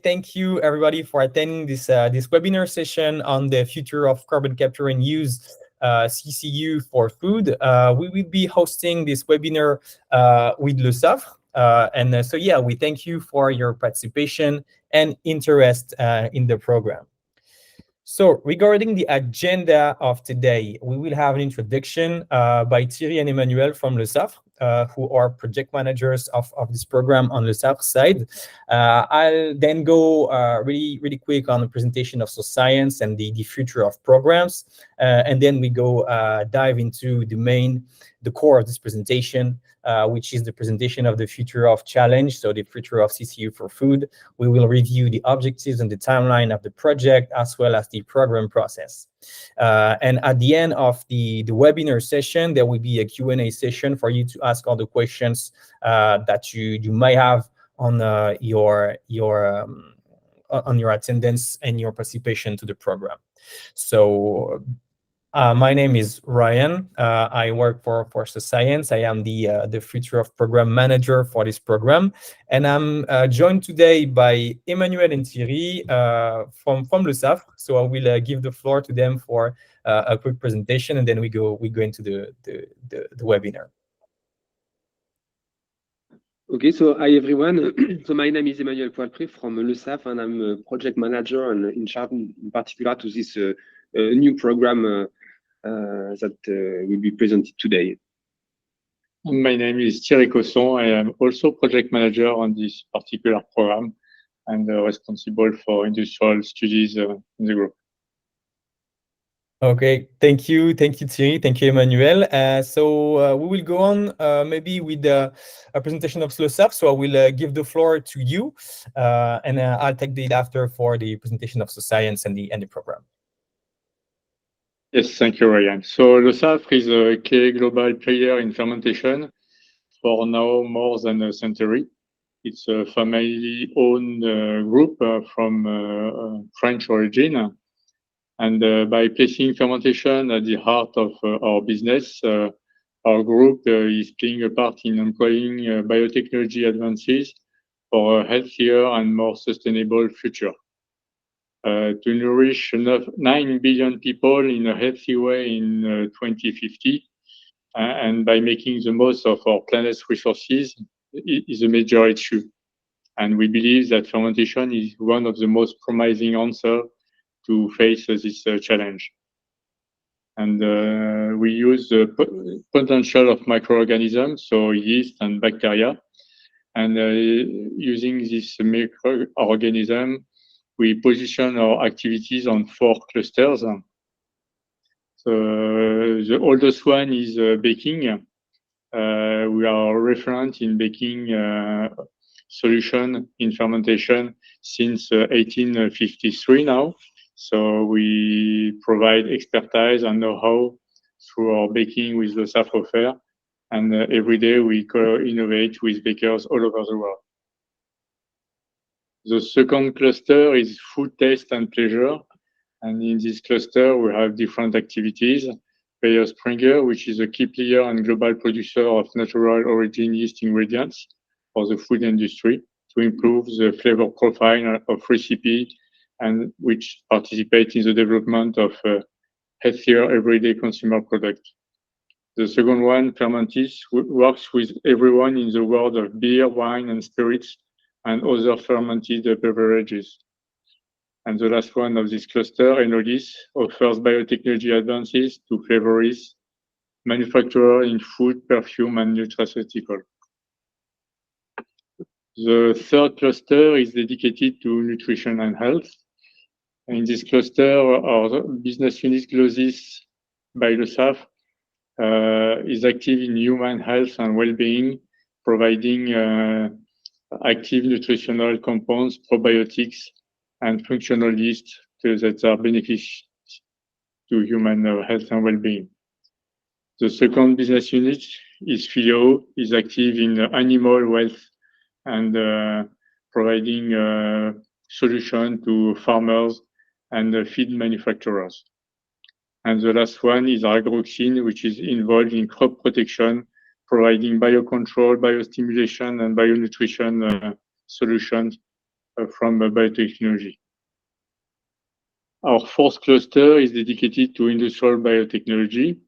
Thank you everybody for attending this webinar session on the future of carbon capture and use CCU for food. We will be hosting this webinar with Le Safre. So yeah, we thank you for your participation and interest in the program. So regarding the agenda of today, we will have an introduction by Thierry and Emmanuel from Le Safre, who are project managers of this program on Le Safre side. I'll then go really quick on the presentation of science and the future of programs. And then we go dive into the core of this presentation, which is the presentation of the future of challenge, so the future of CCU for food. We will review the objectives and the timeline of the project, as well as the program process. And at the end of the webinar session, there will be a Q&A session for you to ask all the questions that you might have on your attendance and your participation to the program. So my name is Ryan. I work for Science. I am the Future of Program Manager for this program, and I'm joined today by Emmanuel and Thierry from Le Safre. So I will give the floor to them for a quick presentation, and then we go into the webinar. Okay, so hi everyone. So my name is Emmanuel Poilpré from Le Safre, and I'm a project manager and in charge in particular to this new program that will be presented today. My name is Thierry Cosson. I am also project manager on this particular program and responsible for industrial studies in the group. Okay, thank you, Thierry, thank you, Emmanuel. So we will go on maybe with a presentation of Le Safre. So I will give the floor to you, and I'll take the lead after for the presentation of science and the program. Yes, thank you, Ryan. So Le Safre is a key global player in fermentation for now more than a century. It's a family-owned group from French origin. And by placing fermentation at the heart of our business, our group is playing a part in employing biotechnology advances for a healthier and more sustainable future. To nourish 9 billion people in a healthy way in 2050, and by making the most of our planet's resources is a major issue. And we believe that fermentation is one of the most promising answers to face this challenge. And we use the potential of microorganisms, so yeast and bacteria. And using this microorganism, we position our activities on 4 clusters. So the oldest one is baking. We are referent in baking solution in fermentation since 1853 now. So we provide expertise and know-how through our baking with the Safre Fair. And every day we co-innovate with bakers all over the world. The second cluster is food, taste, and pleasure. And in this cluster, we have different activities. Bayer Springer, which is a key player and global producer of natural origin yeast ingredients for the food industry to improve the flavor profile of recipe, and which participate in the development of healthier everyday consumer products. The second one, Fermentis, works with everyone in the world of beer, wine, and spirits, and other fermented beverages. And the last one of this cluster, Enolis, offers biotechnology advances to flavorists, manufacturers in food, perfume, and nutraceutical. The third cluster is dedicated to nutrition and health. In this cluster, our business unit, Glosis by Le Safre, is active in human health and well-being, providing active nutritional compounds, probiotics, and functional yeast that are beneficial to human health and well-being. The second business unit is Phileo, is active in animal health and providing solution to farmers and feed manufacturers. And the last one is Agroxine, which is involved in crop protection, providing biocontrol, biostimulation, and bionutrition solutions from biotechnology. Our fourth cluster is dedicated to industrial biotechnology,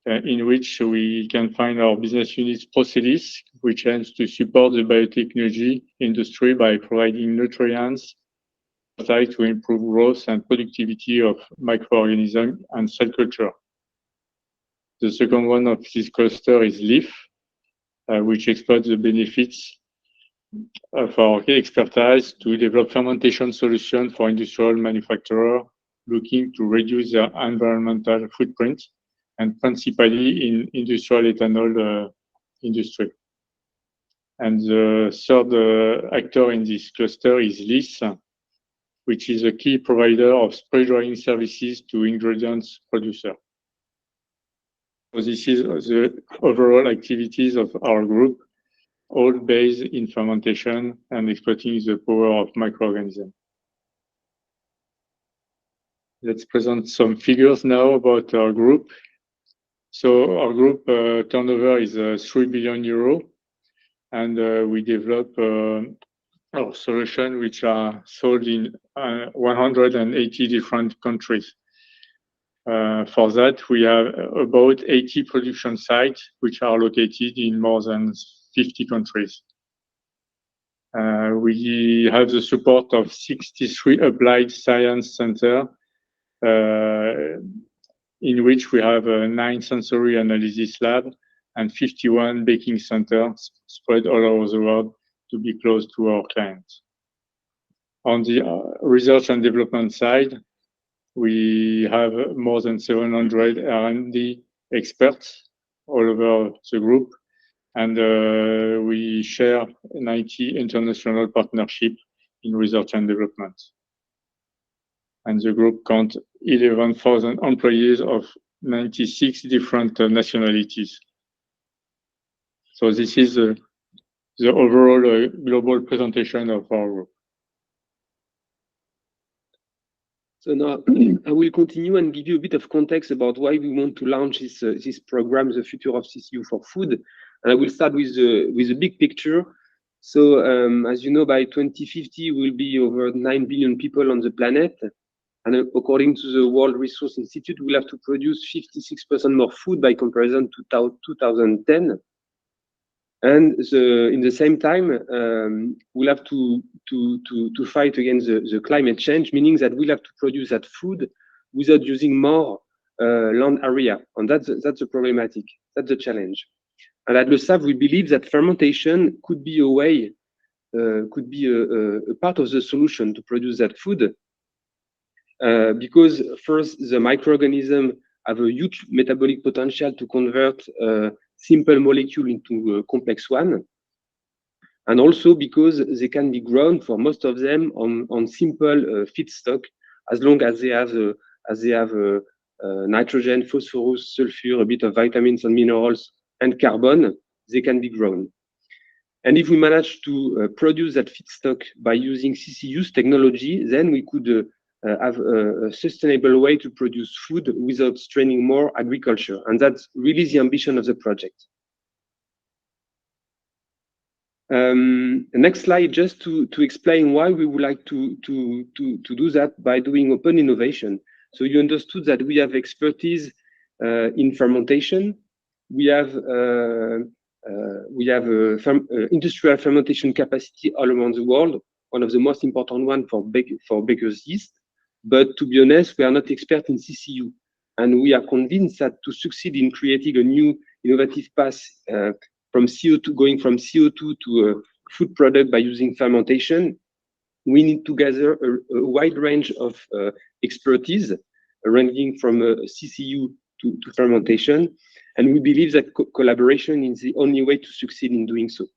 in which we can find our business units Procelis, which aims to support the biotechnology industry by providing nutrients to improve growth and productivity of microorganisms and cell culture. The second one of this cluster is LEAF, which exploits the benefits of our expertise to develop fermentation solutions for industrial manufacturers looking to reduce their environmental footprint, and principally in industrial ethanol industry. And the third actor in this cluster is LIS, which is a key provider of spray drying services to ingredients producer. So this is the overall activities of our group, all based in fermentation and exploiting the power of microorganisms. Let's present some figures now about our group. So our group turnover is 3 billion euro, and we develop our solutions which are sold in 180 different countries. For that, we have about 80 production sites which are located in more than 50 countries. We have the support of 63 applied science centers, in which we have 9 sensory analysis labs and 51 baking centers spread all over the world to be close to our clients. On the research and development side, we have more than 700 R&D experts all over the group, and we share 90 international partnerships in research and development. And the group counts 11,000 employees of 96 different nationalities. So this is the overall global presentation of our group. So now I will continue and give you a bit of context about why we want to launch this program, the Future of CCU for Food. And I will start with a big picture. So as you know, by 2050, we'll be over 9 billion people on the planet. And according to the World Resources Institute, we'll have to produce 56% more food by comparison to 2010. And in the same time, we'll have to fight against the climate change, meaning that we'll have to produce that food without using more land area. And that's a problematic. That's the challenge. And at Le Save, we believe that fermentation could be a way, could be a part of the solution to produce that food. Because first, the microorganisms have a huge metabolic potential to convert simple molecule into a complex one. And also because they can be grown for most of them on simple feedstock, as long as they have nitrogen, phosphorus, sulfur, a bit of vitamins and minerals, and carbon, they can be grown. And if we manage to produce that feedstock by using CCU's technology, then we could have a sustainable way to produce food without straining more agriculture. And that's really the ambition of the project. Next slide, just to explain why we would like to do that by doing open innovation. So you understood that we have expertise in fermentation. We have industrial fermentation capacity all around the world, one of the most important ones for baker's yeast. But to be honest, we are not experts in CCU. And we are convinced that to succeed in creating a new innovative path from CO2, going from CO2 to a food product by using fermentation, we need to gather a wide range of expertise, ranging from CCU to fermentation. And we believe that collaboration is the only way to succeed in doing so.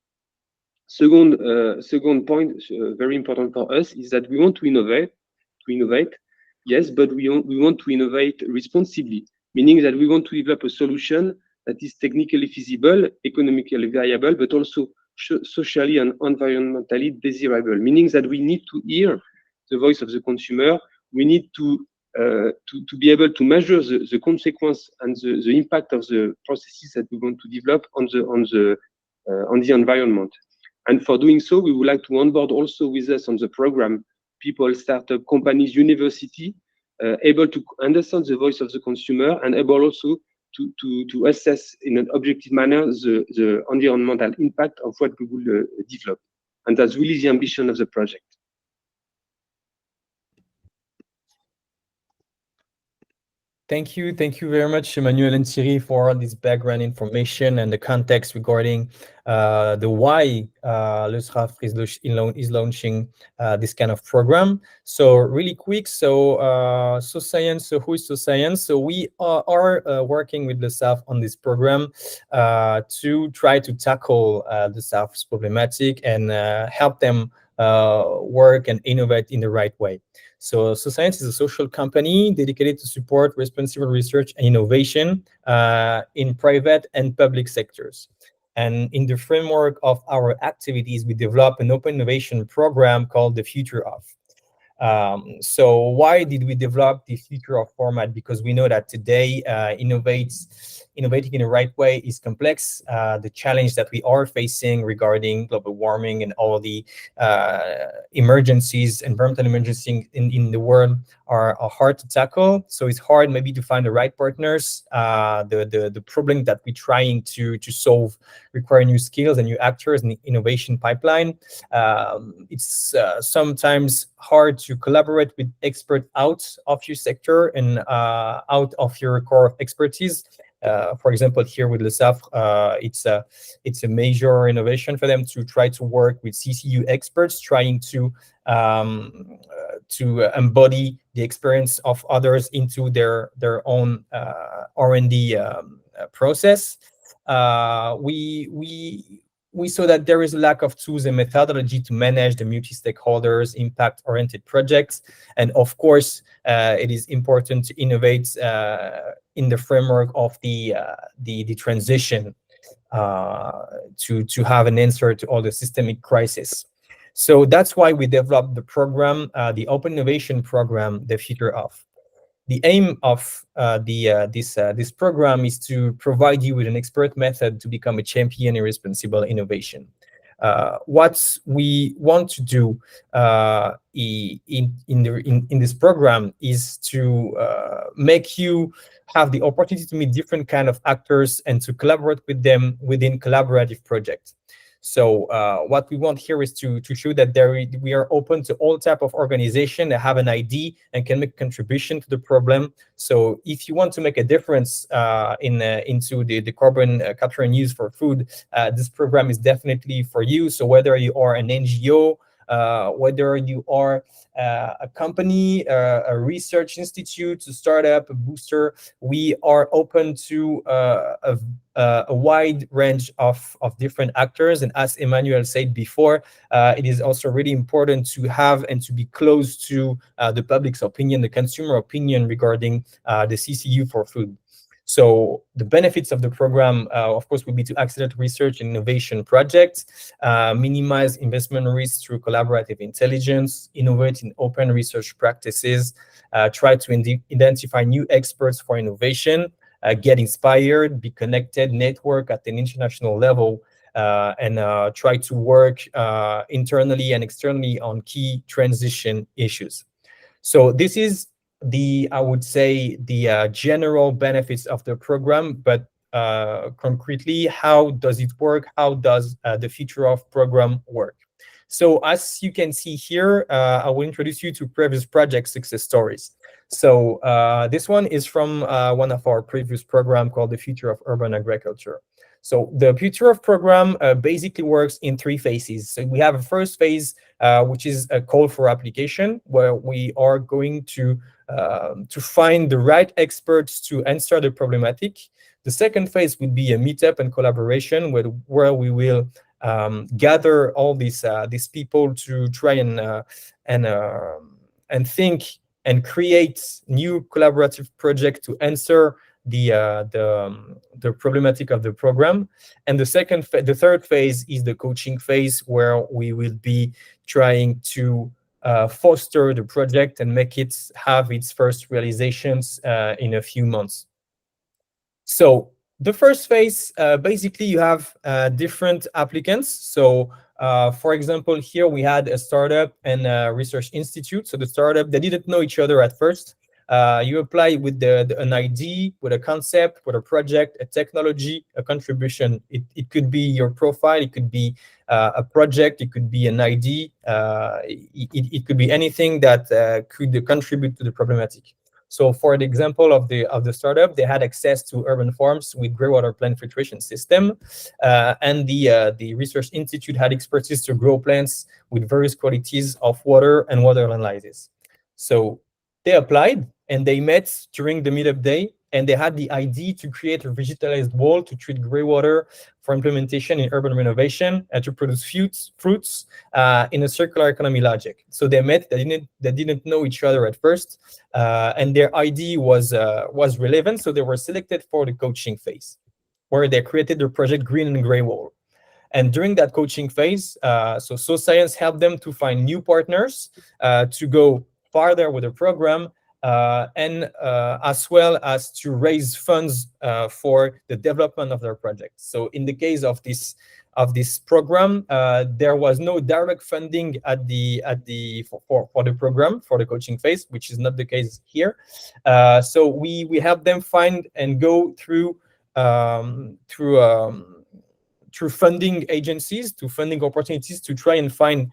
Second point, very important for us, is that we want to innovate, yes, but we want to innovate responsibly, meaning that we want to develop a solution that is technically feasible, economically viable, but also socially and environmentally desirable, meaning that we need to hear the voice of the consumer. We need to be able to measure the consequence and the impact of the processes that we want to develop on the environment. And for doing so, we would like to onboard also with us on the program people, startup companies, university, able to understand the voice of the consumer and able also to assess in an objective manner the environmental impact of what we will develop. And that's really the ambition of the project. Thank you very much, Emmanuel and Thierry, for all this background information and the context regarding the why Le SRAF is launching this kind of program. So really quick, so Science, so who is Science? So we are working with Le SAF on this program to try to tackle the SAF's problematic and help them work and innovate in the right way. So Science is a social company dedicated to support responsible research and innovation in private and public sectors. And in the framework of our activities, we develop an open innovation program called the Future Of. So why did we develop the Future Of format? Because we know that today innovating in the right way is complex. The challenge that we are facing regarding global warming and all the emergencies, environmental emergencies in the world are hard to tackle. So it's hard maybe to find the right partners. The problem that we're trying to solve require new skills and new actors in the innovation pipeline. It's sometimes hard to collaborate with experts out of your sector and out of your core of expertise. For example, here with Le SAF, it's a major innovation for them to try to work with CCU experts, trying to embody the experience of others into their own R&D process. We saw that there is a lack of tools and methodology to manage the multi-stakeholders, impact-oriented projects. And of course, it is important to innovate in the framework of the transition to have an answer to all the systemic crises. So that's why we developed the program, the Open Innovation Program, the Future Of. The aim of this program is to provide you with an expert method to become a champion in responsible innovation. What we want to do in this program is to make you have the opportunity to meet different kind of actors and to collaborate with them within collaborative projects. So what we want here is to show that we are open to all type of organization that have an idea and can make a contribution to the problem. So if you want to make a difference into the carbon capture and use for food, this program is definitely for you. So whether you are an NGO, whether you are a company, a research institute, a startup, a booster, we are open to a wide range of different actors. And as Emmanuel said before, it is also really important to have and to be close to the public's opinion, the consumer opinion regarding the CCU for food. So the benefits of the program, of course, would be to accelerate research and innovation projects, minimize investment risks through collaborative intelligence, innovate in open research practices, try to identify new experts for innovation, get inspired, be connected, network at an international level, and try to work internally and externally on key transition issues. So this is I would say, the general benefits of the program, but concretely, how does it work? How does the Future Of program work? So as you can see here, I will introduce you to previous project success stories. So this one is from one of our previous program called the Future of Urban Agriculture. So the Future Of program basically works in 3 phases. So we have a first phase, which is a call for application, where we are going to find the right experts to answer the problematic. The second phase would be a meetup and collaboration, where we will gather all these people to try and think and create new collaborative projects to answer the problematic of the program. And the third phase is the coaching phase, where we will be trying to foster the project and make it have its first realizations in a few months. So the first phase, basically you have different applicants. So For example, here we had a startup and a research institute. So the startup, they didn't know each other at first. You apply with an idea, with a concept, with a project, a technology, a contribution. It could be your profile, it could be a project, it could be an idea, it could be anything that could contribute to the problematic. So for the example of the startup, they had access to urban farms with greywater plant filtration system, and the research institute had expertise to grow plants with various qualities of water and water analysis. So they applied and they met during the meetup day, and they had the idea to create a digitalized wall to treat greywater for implementation in urban renovation and to produce fruits in a circular economy logic. So they met, they didn't know each other at first, and their idea was relevant, so they were selected for the coaching phase, where they created their project Green and Grey Wall. And during that coaching phase, so Science helped them to find new partners to go farther with the program, and as well as to raise funds for the development of their project. So in the case of this program, there was no direct funding for the program, for the coaching phase, which is not the case here. So we help them find and go through funding agencies, to funding opportunities, to try and find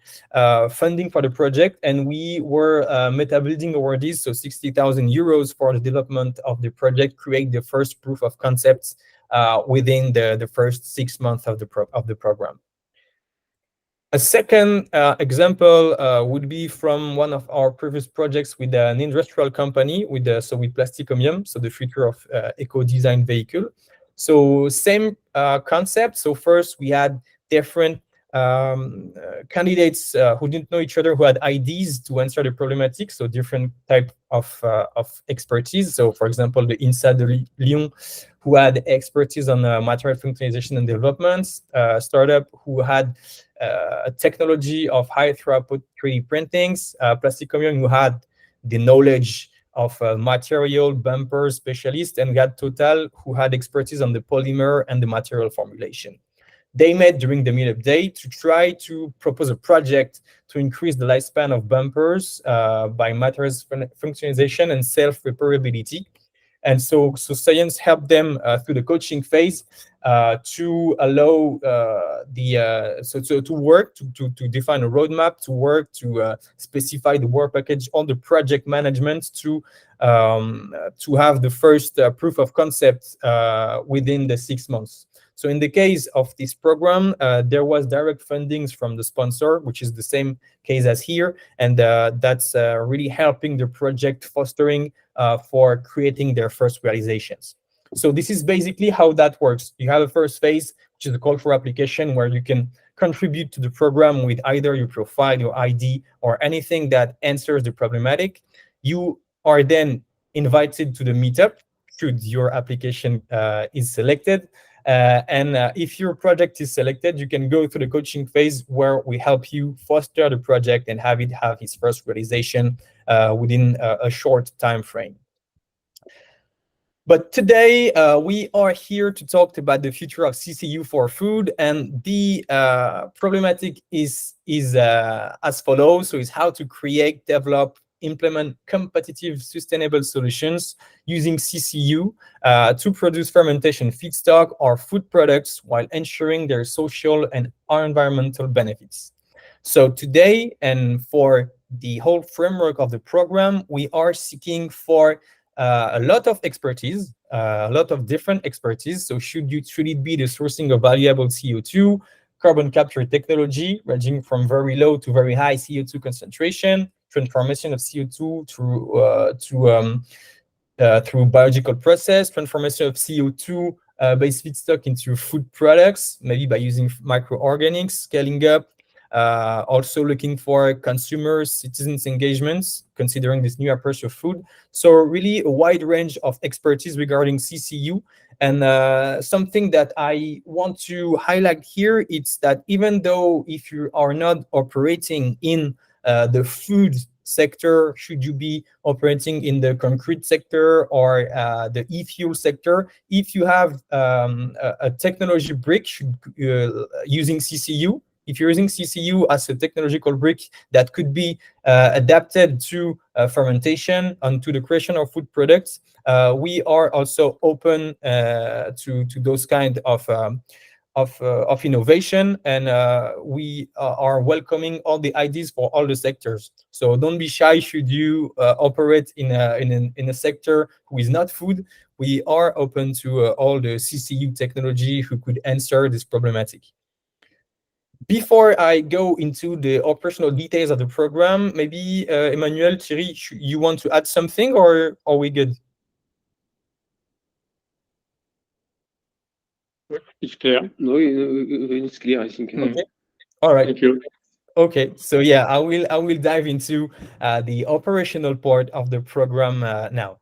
funding for the project. And we were meta building awardees, so 60,000 euros for the development of the project, create the first proof of concepts within the first 6 months of the program. A second example would be from one of our previous projects with an industrial company, with Plasticomium, so the future of eco-design vehicle. So same concept. So first we had different candidates who didn't know each other, who had ideas to answer the problematic. So different type of expertise. So for example, the INSA de Lyon, who had expertise on material functionalization and development, startup who had a technology of high throughput 3D printings, Plasticomium, who had the knowledge of material bumper specialist, and got Total, who had expertise on the polymer and the material formulation. They met during the meetup day to try to propose a project to increase the lifespan of bumpers by materials functionalization and self-repairability. And so Science helped them through the coaching phase to allow to work to define a roadmap, to work to specify the work package on the project management, to have the first proof of concept within the 6 months. So in the case of this program, there was direct fundings from the sponsor, which is the same case as here, and that's really helping the project fostering for creating their first realizations. So this is basically how that works. You have a first phase, which is a call for application, where you can contribute to the program with either your profile, your ID, or anything that answers the problematic. You are then invited to the meetup should your application is selected. And if your project is selected, you can go through the coaching phase, where we help you foster the project and have it have its first realization within a short time frame. But today, we are here to talk about the future of CCU for food, and the problematic is as follows. So it's how to create, develop, implement competitive, sustainable solutions using CCU to produce fermentation feedstock or food products while ensuring their social and environmental benefits. So today, and for the whole framework of the program, we are seeking for a lot of expertise, a lot of different expertise. So should it be the sourcing of valuable CO2, carbon capture technology, ranging from very low to very high CO2 concentration, transformation of CO2 through biological process, transformation of CO2 based feedstock into food products, maybe by using microorganics, scaling up. Also looking for consumers, citizens engagements, considering this new approach of food. So really a wide range of expertise regarding CCU. And something that I want to highlight here is that even though if you are not operating in the food sector, should you be operating in the concrete sector or the e-fuel sector, if you have a technology brick using CCU, If you're using CCU as a technological brick that could be adapted to fermentation and to the creation of food products, we are also open to those kind of innovation, and we are welcoming all the ideas for all the sectors. So don't be shy should you operate in a sector who is not food. We are open to all the CCU technology who could answer this problematic. Before I go into the operational details of the program, maybe Emmanuel, Thierry, you want to add something, or are we good? It's clear. No, it's clear, I think. Okay. All right. Thank you. Okay, so yeah, I will dive into the operational part of the program now.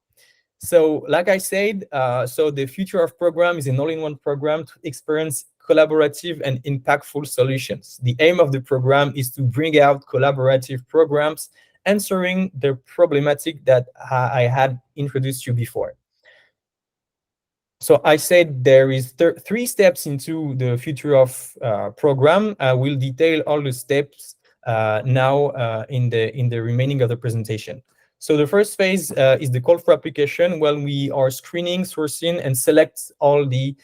So, like I said, so the Future of program is an all-in-one program to experience collaborative and impactful solutions. The aim of the program is to bring out collaborative programs answering the problematic that I had introduced you before. So I said there is 3 steps into the Future of program. I will detail all the steps now in the remaining of the presentation. So the first phase is the call for application, when we are screening, sourcing, and select all the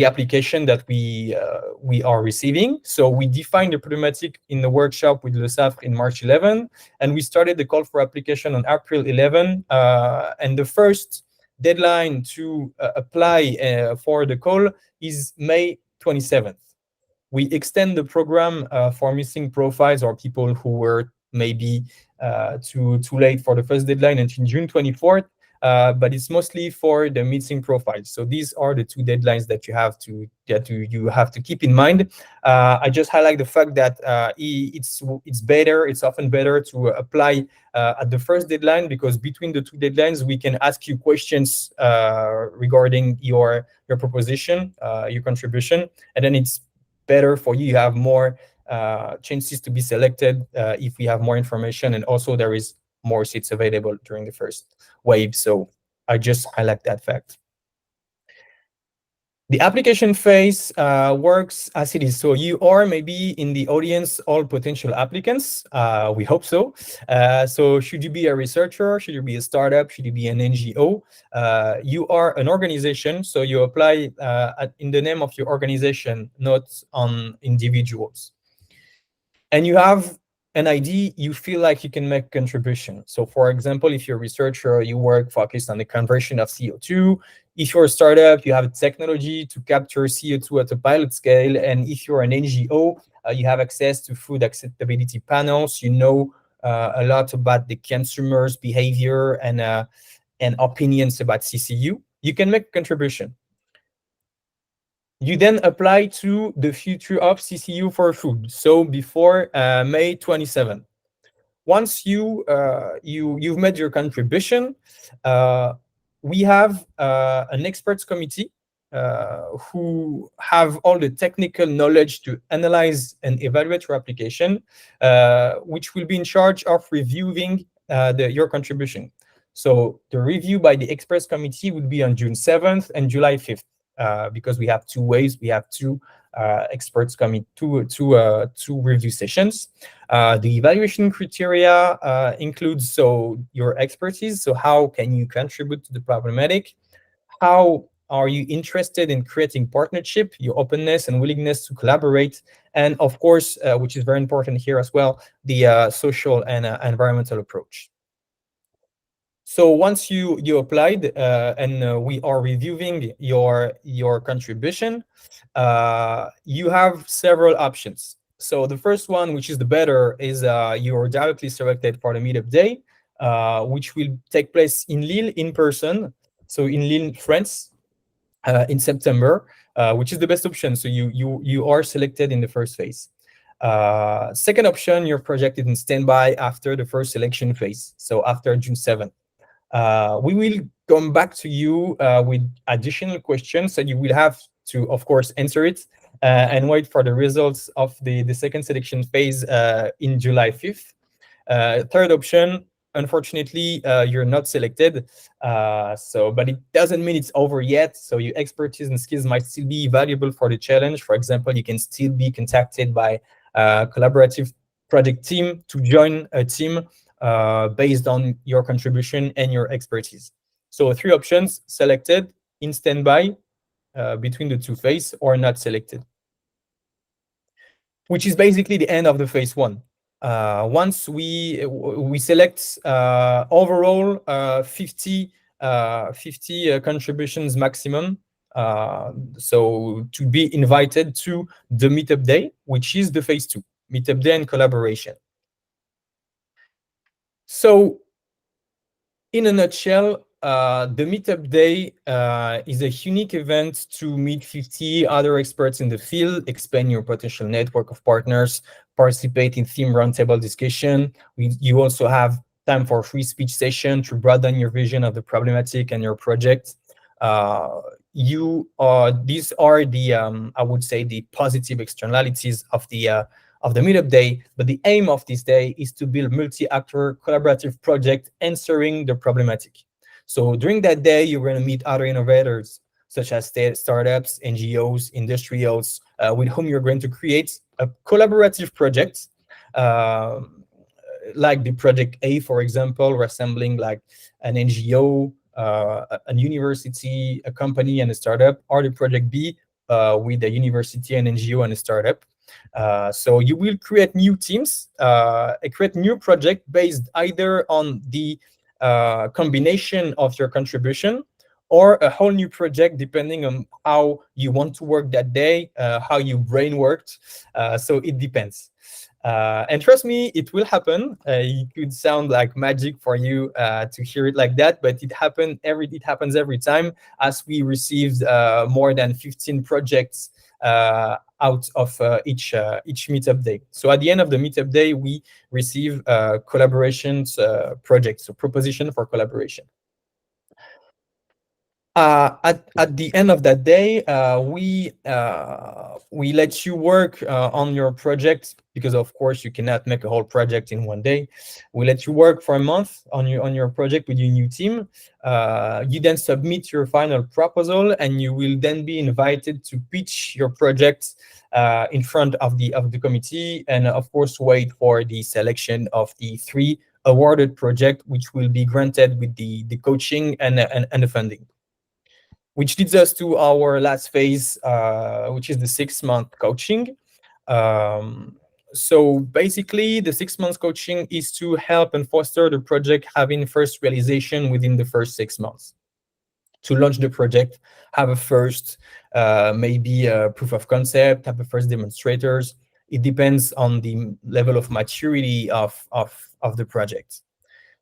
application that we are receiving. So we defined the problematic in the workshop with Le Safre in March 11, and we started the call for application on April 11. And the first deadline to apply for the call is May 27th. We extend the program for missing profiles or people who were maybe too late for the first deadline until June 24th, but it's mostly for the missing profiles. So these are the 2 deadlines that you have to keep in mind. I just highlight the fact that it's often better to apply at the first deadline, because between the 2 deadlines we can ask you questions regarding your proposition, your contribution, and then it's better for you. You have more chances to be selected if we have more information, and also there is more seats available during the first wave. So I just highlight that fact. The application phase works as it is. So you are maybe in the audience all potential applicants. We hope so. So should you be a researcher? Should you be a startup? Should you be an NGO? You are an organization, so you apply in the name of your organization, not on individuals. And you have an idea, you feel like you can make a contribution. So for example, if you're a researcher, you work focused on the conversion of CO2. If you're a startup, you have technology to capture CO2 at a pilot scale. And if you're an NGO, you have access to food acceptability panels. You know a lot about the consumer's behavior and opinions about CCU. You can make a contribution. You then apply to the Future of CCU for food. So before May 27. Once you've made your contribution, we have an experts committee who have all the technical knowledge to analyze and evaluate your application, which will be in charge of reviewing your contribution. So the review by the experts committee would be on June 7th and July 5th. Because we have 2 waves, we have 2 experts coming to review sessions. The evaluation criteria includes your expertise. So how can you contribute to the problematic? How are you interested in creating partnership, your openness and willingness to collaborate, and of course, which is very important here as well, the social and environmental approach. So once you applied and we are reviewing your contribution, you have several options. So the first one, which is the better, is you're directly selected for the meetup day, which will take place in Lille in person. So in Lille, France, in September, which is the best option. So you are selected in the first phase. Second option, you're projected in standby after the first selection phase. So after June 7th. We will come back to you with additional questions, and you will have to, of course, answer it and wait for the results of the second selection phase in July 5th. Third option, unfortunately, you're not selected. But it doesn't mean it's over yet. So your expertise and skills might still be valuable for the challenge. For example, you can still be contacted by a collaborative project team to join a team based on your contribution and your expertise. So 3 options: selected, in standby, between the 2 phases, or not selected, which is basically the end of the phase 1. Once we select overall 50 contributions maximum, so to be invited to the meetup day, which is the phase 2, meetup day and collaboration. So in a nutshell, the Meetup Day is a unique event to meet 50 other experts in the field, expand your potential network of partners, participate in theme roundtable discussion. You also have time for a free speech session to broaden your vision of the problematic and your project. These are the, I would say, the positive externalities of the Meetup Day, but the aim of this day is to build multi-actor collaborative project answering the problematic. So during that day, you're going to meet other innovators, such as startups, NGOs, industrials, with whom you're going to create a collaborative project, like the Project A, for example, resembling like an NGO, a university, a company, and a startup, or the Project B, with a university, an NGO, and a startup. So you will create new teams, create new project based either on the combination of your contribution or a whole new project depending on how you want to work that day, how your brain worked. So it depends. And trust me, it will happen. It could sound like magic for you to hear it like that, but it happens every time, as we received more than 15 projects out of each meetup day. So at the end of the meetup day, we receive collaborations projects, so proposition for collaboration. At the end of that day, we let you work on your project, because of course you cannot make a whole project in one day. We let you work for a month on your project with your new team. You then submit your final proposal, and you will then be invited to pitch your project in front of the committee, and of course wait for the selection of the 3 awarded project, which will be granted with the coaching and the funding. Which leads us to our last phase, which is the 6-month coaching. So basically, the 6 months coaching is to help and foster the project having first realization within the first 6 months. To launch the project, have a first, maybe a proof of concept, have a first demonstrators. It depends on the level of maturity of the project.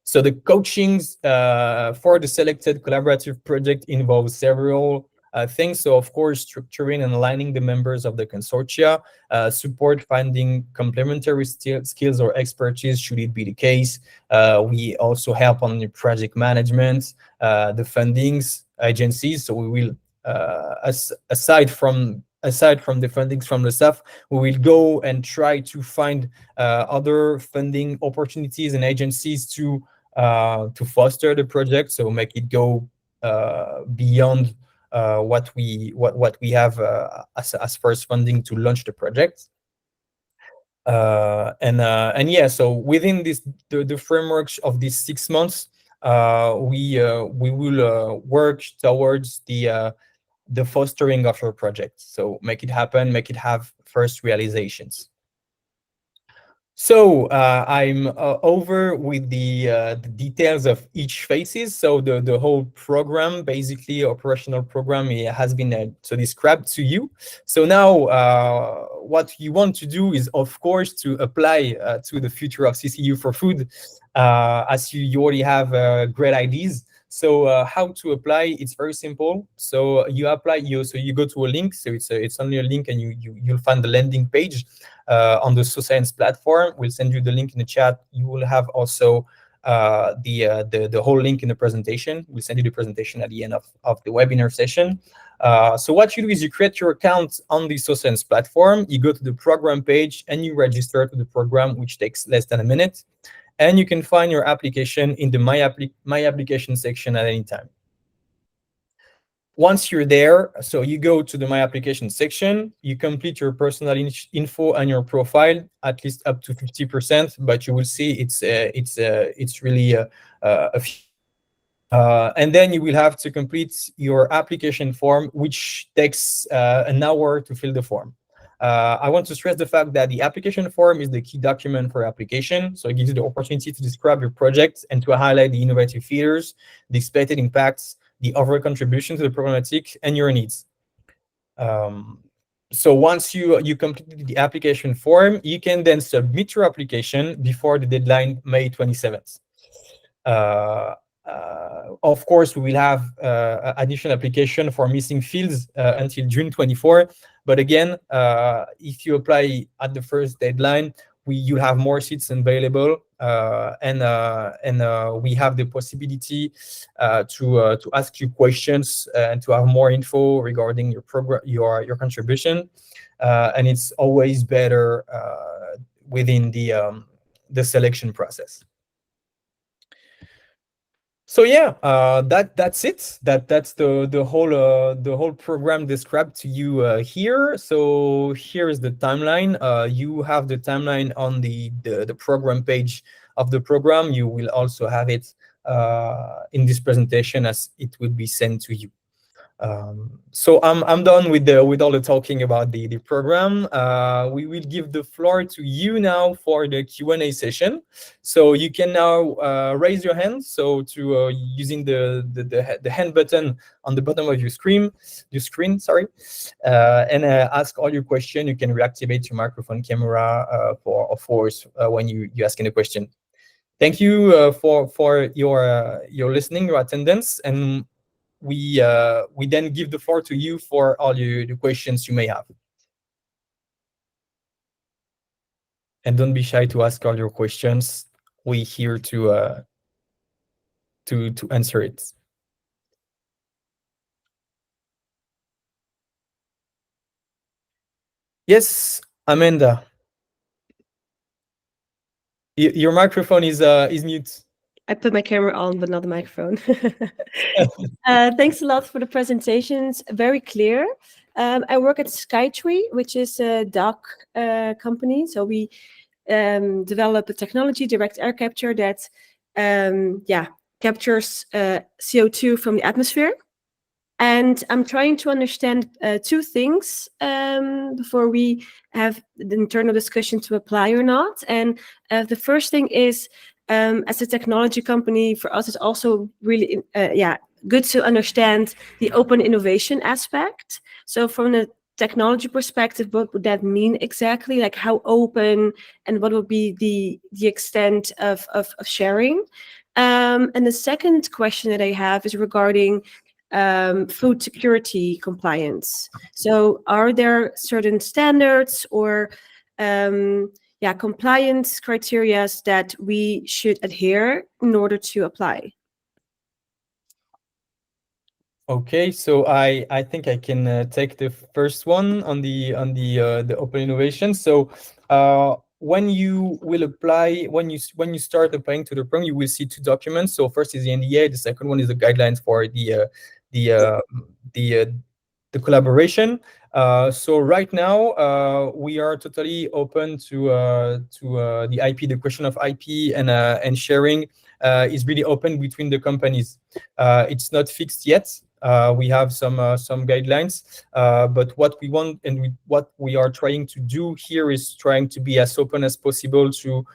So the coachings for the selected collaborative project involves several things. So of course, structuring and aligning the members of the consortia, support finding complementary skills or expertise should it be the case. We also help on the project management, the fundings agencies. So we will, aside from the fundings from the staff, we will go and try to find other funding opportunities and agencies to foster the project, so make it go beyond what we have as first funding to launch the project. And yeah, so within the framework of these 6 months, we will work towards the fostering of your project. So make it happen, make it have first realizations. So I'm over with the details of each phases. So the whole program, basically operational program, it has been so described to you. So now what you want to do is, of course, to apply to the Future of CCU for Food, as you already have great ideas. So how to apply? It's very simple. So you apply, so you go to a link. So it's only a link, and you'll find the landing page on the SoScience platform. We'll send you the link in the chat. You will have also the whole link in the presentation. We'll send you the presentation at the end of the webinar session. So what you do is you create your account on the SoScience platform. You go to the program page and you register to the program, which takes less than a minute. and you can find your application in the My Application section at any time. Once you're there, so you go to the My Application section, you complete your personal info and your profile, at least up to 50%, but you will see it's really a few. And then you will have to complete your application form, which takes an hour to fill the form. I want to stress the fact that the application form is the key document for application. So it gives you the opportunity to describe your project and to highlight the innovative features, the expected impacts, the overall contribution to the problematic, and your needs. So once you complete the application form, you can then submit your application before the deadline, May 27th. Of course, we will have additional application for missing fields until June 24. But again, if you apply at the first deadline, you have more seats available, and we have the possibility to ask you questions and to have more info regarding your program, your contribution, and it's always better within the selection process. So yeah, that's it. That's the whole program described to you here. So here is the timeline. You have the timeline on the program page of the program. You will also have it in this presentation as it will be sent to you. So I'm done with all the talking about the program. We will give the floor to you now for the Q&A session. So you can now raise your hand. So to using the hand button on the bottom of your screen, sorry, and ask all your question. You can reactivate your microphone camera for, of course, when you asking a question. Thank you for your listening, your attendance, and we then give the floor to you for all the questions you may have. And don't be shy to ask all your questions. We're here to answer it. Yes, Amanda. Your microphone is mute. I put my camera on, but not the microphone. Thanks a lot for the presentations. Very clear. I work at Skytree, which is a dock company. So we develop a technology, direct air capture, that captures CO2 from the atmosphere. And I'm trying to understand two things before we have the internal discussion to apply or not. And the first thing is, as a technology company, for us, it's also really good to understand the open innovation aspect. So from the technology perspective, what would that mean exactly? Like how open, and what would be the extent of sharing? And the second question that I have is regarding food security compliance. So are there certain standards or compliance criteria that we should adhere in order to apply? Okay, so I think I can take the first one on the open innovation. So when you will apply, when you start applying to the program, you will see two documents. So first is the NDA. The second one is the guidelines for the collaboration. So right now we are totally open to the IP. The question of IP and sharing is really open between the companies. It's not fixed yet. We have some guidelines, but what we want and what we are trying to do here is trying to be as open as possible to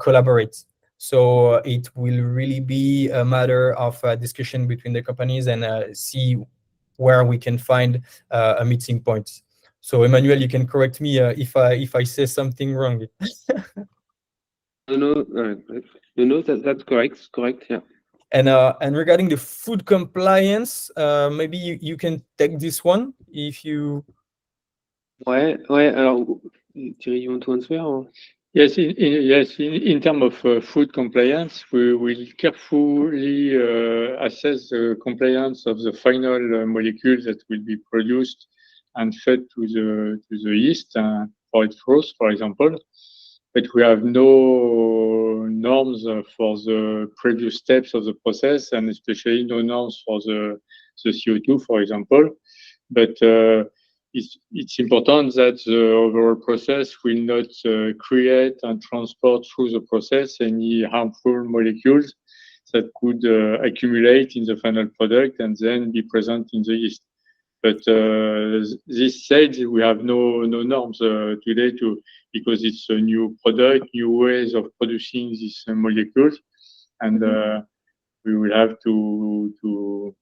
collaborate. So it will really be a matter of discussion between the companies and see where we can find a meeting point. So Emmanuel, you can correct me if I say something wrong. No, that's correct. Correct, yeah. And regarding the food compliance, maybe you can take this one if you. Ouais. Alors, Thierry, you want to answer? Or? Yes, in terms of food compliance, we will carefully assess the compliance of the final molecules that will be produced and fed to the yeast for its growth, for example. but we have no norms for the previous steps of the process, and especially no norms for the CO2, for example. But it's important that the overall process will not create and transport through the process any harmful molecules that could accumulate in the final product and then be present in the yeast. But this said, we have no norms today because it's a new product, new ways of producing these molecules, and we will have to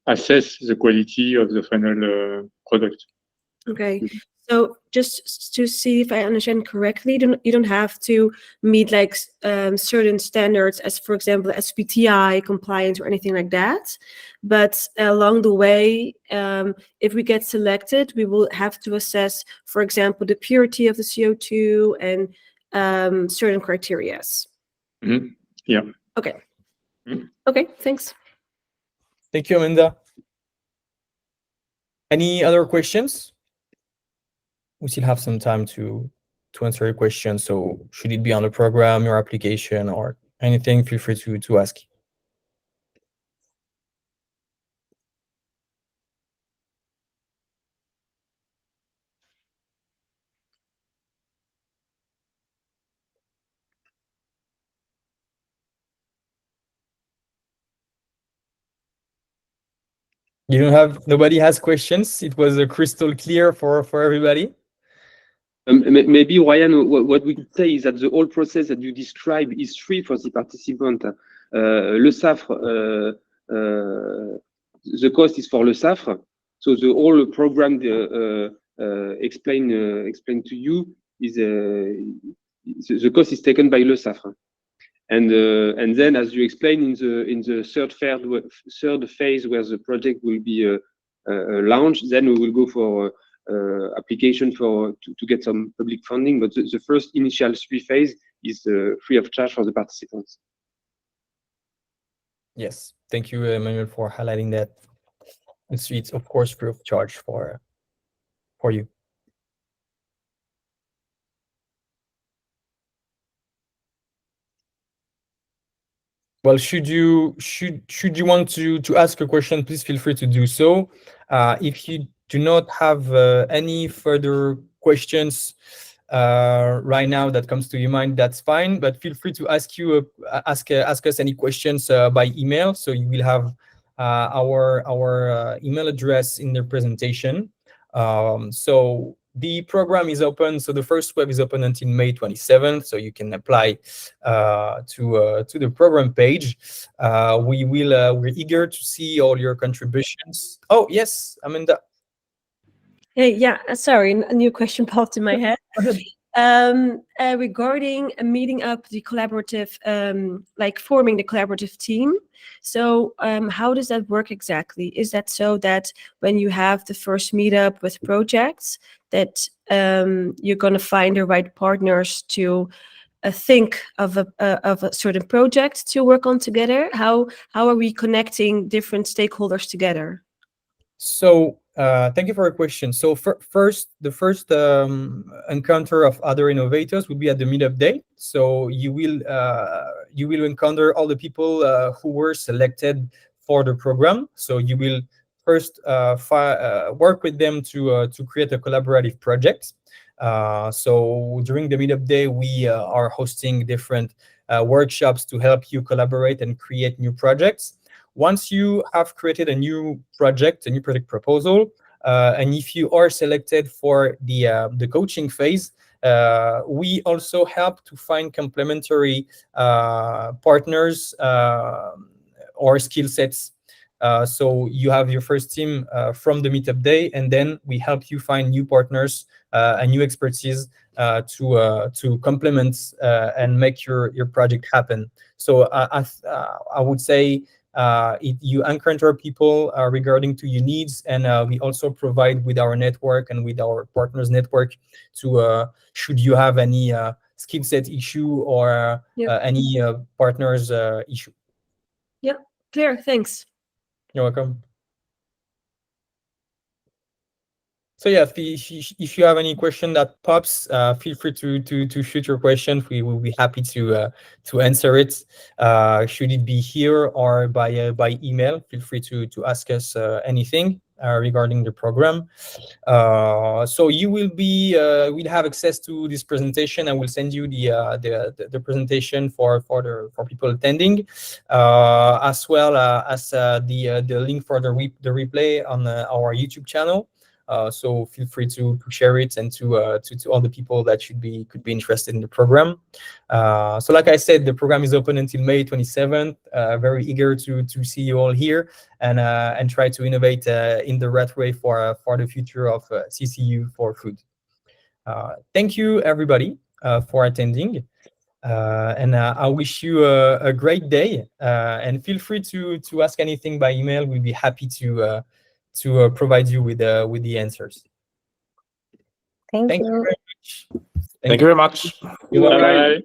assess the quality of the final product. Okay, so just to see if I understand correctly, you don't have to meet like certain standards, as for example SBTi compliance or anything like that. But along the way, if we get selected, we will have to assess, for example, the purity of the CO2 and certain criterias. Mm-hmm. Yeah. Okay. Mm-hmm. Okay. Thanks. Thank you, Amanda. Any other questions? We still have some time to answer your question. So should it be on the program, your application, or anything, feel free to ask. Nobody has questions? It was crystal clear for everybody? Maybe, Ryan, what we could say is that the whole process that you describe is free for the participant. Le SAFRE, the cost is for Le SAFRE. So the whole program explained to you is the cost is taken by Le SAFRE. And then, as you explained in the third phase where the project will be launched, then we will go for application to get some public funding. But the first initial 3 phase is free of charge for the participants. Yes, thank you, Emmanuel, for highlighting that. It's of course free of charge for you. Well, should you want to ask a question, please feel free to do so. If you do not have any further questions right now that comes to your mind, that's fine. But feel free to ask us any questions by email. So you will have our email address in the presentation. So the program is open. So the first web is open until May 27th. So you can apply to the program page. We're eager to see all your contributions. Oh yes, Amanda. Hey, yeah, sorry, a new question popped in my head. Regarding meeting up the collaborative, like forming the collaborative team. So how does that work exactly? Is that so that when you have the first meetup with projects, that you're going to find the right partners to think of a certain project to work on together? How are we connecting different stakeholders together? So thank you for your question. So the first encounter of other innovators will be at the meetup day. So you will encounter all the people who were selected for the program. So you will first work with them to create a collaborative project. So during the meetup day, we are hosting different workshops to help you collaborate and create new projects. Once you have created a new project proposal, and if you are selected for the coaching phase, we also help to find complementary partners or skill sets. So you have your first team from the meetup day, and then we help you find new partners and new expertise to complement and make your project happen. So I would say you encounter people regarding to your needs, and we also provide with our network and with our partners network to should you have any skill set issue or any partners issue. Yeah, clear. Thanks. You're welcome. So yeah, if you have any question that pops, feel free to shoot your question. We will be happy to answer it. Should it be here or by email? Feel free to ask us anything regarding the program. So you will have access to this presentation. I will send you the presentation for people attending, as well as the link for the replay on our YouTube channel. So feel free to share it and to all the people that could be interested in the program. So like I said, the program is open until May 27th. Very eager to see you all here and try to innovate in the right way for the future of CCU for food. Thank you everybody for attending. And I wish you a great day. And feel free to ask anything by email. We'll be happy to provide you with the answers. Thank Thank you. you very much. Thank you very much. You're welcome. Bye-bye.